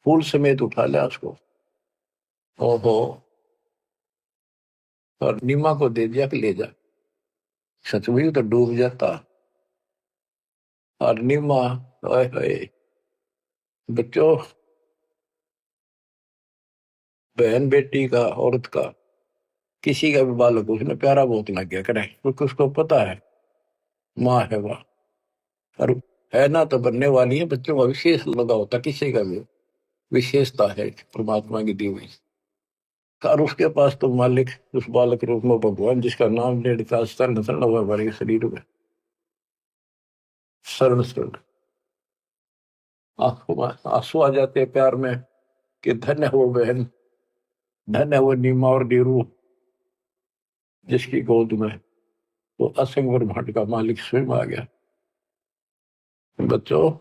फूल समेत उठा लिया उसको। ओहो, और नीमा को दे दिया कि ले जा। सच में तो डूब जाता। और नीमा, ओए होए, बच्चों, बहन बेटी का, औरत का, किसी का भी बालक उसने प्यारा बहुत लग गया करे, क्योंकि उसको पता है माँ है वह, और है ना तो बनने वाली है। बच्चों का विशेष लगा होता, किसी का भी विशेषता है परमात्मा की दी हुई। और उसके पास तो मालिक उस बालक रूप में भगवान, जिसका नाम ले लिखा शरण शरण हुआ हमारे शरीर में, शरण शरण। आंखों में आंसू आ जाते हैं प्यार में कि धन्य हो बहन, धन्य वो नीमा और नीरू, जिसकी गोद में वो असंग ब्रह्मांड का मालिक स्वयं आ गया। बच्चों,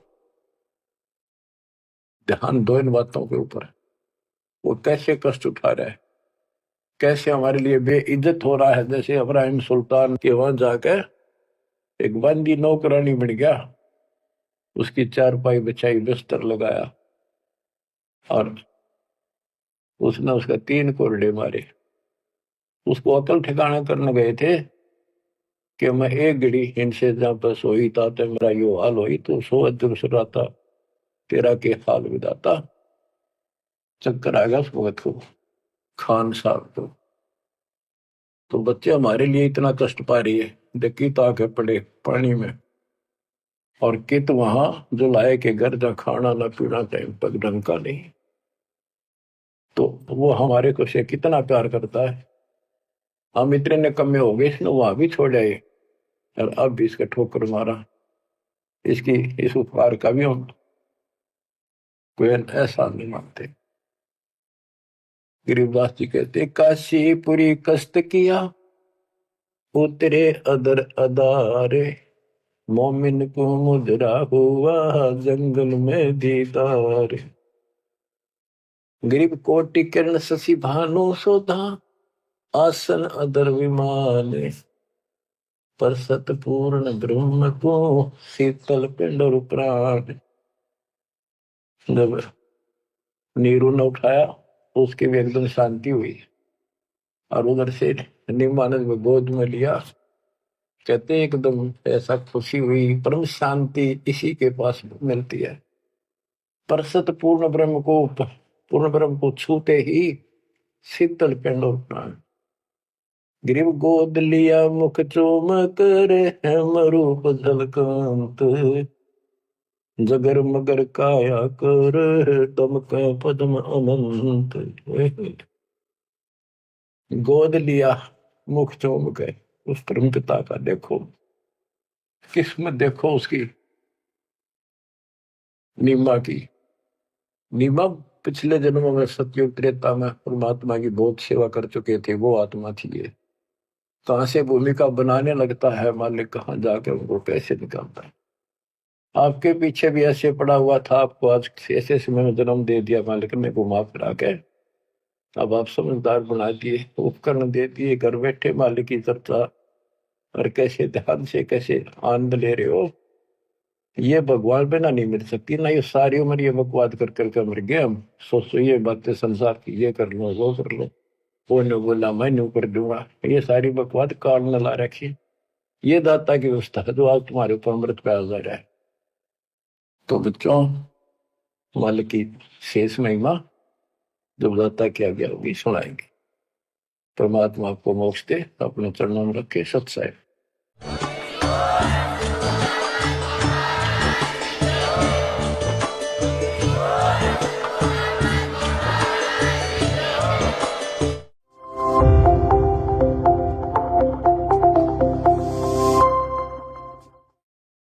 ध्यान दो इन बातों के ऊपर, वो कैसे कष्ट उठा रहा है, कैसे हमारे लिए बेइज्जत हो रहा है। जैसे इब्राहिम सुल्तान के वहां जाकर एक बंदी नौकरानी बन गया, उसकी चारपाई बिछाई, बिस्तर लगाया, और उसने उसका 3 कोरडे मारे। उसको अकल ठिकाना करने गए थे कि मैं एक घड़ी इनसे जहां पर सोई था तो मेरा यो हाल होई, तो सो अजुर सुराता तेरा के हाल विदाता। चक्कर आएगा उस वक्त को, खान साहब को। तो बच्चे हमारे लिए इतना कष्ट पा रही है, देखी ताके पड़े पानी में, और कित वहां जो लाए के घर जहाँ खाना ना पीना टाइम तक ढंग का नहीं। तो वो हमारे को से कितना प्यार करता है। हम इतने निकम्मे हो गए, इसने वहां भी छोड़ आए और अब भी इसका ठोकर मारा। इसकी इस उपकार का भी हम कोई ऐसा नहीं मानते। गरीबदास जी कहते, काशीपुरी कष्ट किया उतरे अदर अदारे, मोमिन को मुद्रा हुआ जंगल में दीदार। गरीब कोटि किरण शशि भानु सोधा, आसन अदर विमान, पर सतपूर्ण ब्रह्म को शीतल पिंड और प्राण। जब नीरू ने उठाया तो उसकी भी एकदम शांति हुई, और उधर से निमानंद में गोद में लिया। कहते एकदम ऐसा खुशी हुई, परम शांति इसी के पास मिलती है। पर सतपूर्ण ब्रह्म को, पूर्ण ब्रह्म को छूते ही शीतल पिंड और प्राण। ग्रीव गोद लिया मुख चोम कर, हेम रूप झलकांत, जगर मगर काया कर, दमक पद्म अनंत। गोद लिया, मुख चूम गए उस परम पिता का। देखो किस्मत, देखो उसकी, नीमा की। नीमा पिछले जन्मों में सतयुग त्रेता में परमात्मा की बहुत सेवा कर चुके थे, वो आत्मा थी ये। कहां से भूमिका बनाने लगता है मालिक, कहां जाके उनको पैसे निकालता है। आपके पीछे भी ऐसे पड़ा हुआ था, आपको आज ऐसे समय में जन्म दे दिया मालिक ने घुमा फिरा के। अब आप समझदार बना दिए, उपकरण दे दिए, घर बैठे मालिक की चर्चा, और कैसे ध्यान से कैसे आनंद ले रहे हो। ये भगवान पे ना नहीं मिल सकती ना, ये सारी उम्र ये बकवाद कर करके मर गए हम। सोचो ये बातें संसार की, ये कर लो वो कर लो, वो ने बोला मैं न्यू कर दूंगा, ये सारी बकवाद काल न ला रखी। ये दाता की व्यवस्था है जो आज तुम्हारे ऊपर अमृत पे आ रहा है। तो बच्चों, मालिक की शेष महिमा जब दाता की आज्ञा होगी सुनाएंगे। परमात्मा आपको मोक्ष दे, अपने चरणों में रखे। सत्संग।